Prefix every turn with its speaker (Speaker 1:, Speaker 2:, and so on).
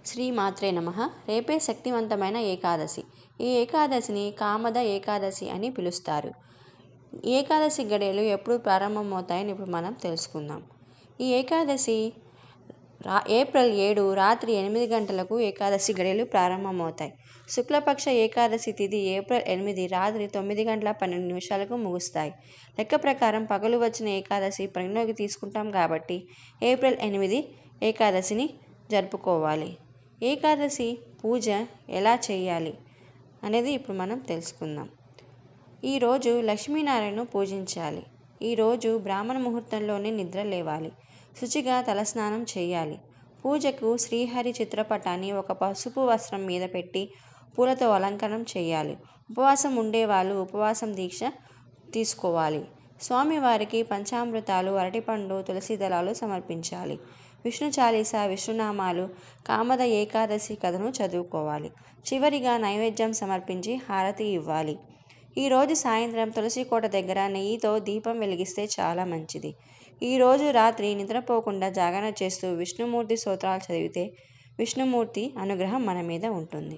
Speaker 1: శ్రీమాత్రే నమః. రేపే శక్తివంతమైన ఏకాదశి. ఈ ఏకాదశిని కామద ఏకాదశి అని పిలుస్తారు. ఏకాదశి గడియలు ఎప్పుడు ప్రారంభమవుతాయని ఇప్పుడు మనం తెలుసుకుందాం. ఈ ఏకాదశి ఏప్రిల్ 7 రాత్రి 8 గంటలకు ఏకాదశి గడియలు ప్రారంభమవుతాయి. శుక్లపక్ష ఏకాదశి తిథి ఏప్రిల్ 8 రాత్రి 9 గంటల 12 నిమిషాలకు ముగుస్తాయి. లెక్క ప్రకారం పగలు వచ్చిన ఏకాదశి పరిగణలోకి తీసుకుంటాం కాబట్టి ఏప్రిల్ 8 ఏకాదశిని జరుపుకోవాలి. ఏకాదశి పూజ ఎలా చేయాలి అనేది ఇప్పుడు మనం తెలుసుకుందాం. ఈరోజు లక్ష్మీనారాయణను పూజించాలి. ఈరోజు బ్రాహ్మణ ముహూర్తంలోనే నిద్ర లేవాలి. శుచిగా తలస్నానం చేయాలి. పూజకు శ్రీహరి చిత్రపటాన్ని ఒక పసుపు వస్త్రం మీద పెట్టి పూలతో అలంకరణ చేయాలి. ఉపవాసం ఉండేవాళ్ళు ఉపవాసం దీక్ష తీసుకోవాలి. స్వామివారికి పంచామృతాలు, అరటిపండు, తులసి దళాలు సమర్పించాలి. విష్ణు చాలీసా, విష్ణునామాలు, కామద ఏకాదశి కథను చదువుకోవాలి. చివరిగా నైవేద్యం సమర్పించి హారతి ఇవ్వాలి. ఈరోజు సాయంత్రం తులసి కోట దగ్గర నెయ్యితో దీపం వెలిగిస్తే చాలా మంచిది. ఈరోజు రాత్రి నిద్రపోకుండా జాగరణ చేస్తూ విష్ణుమూర్తి స్తోత్రాలు చదివితే విష్ణుమూర్తి అనుగ్రహం మన మీద ఉంటుంది.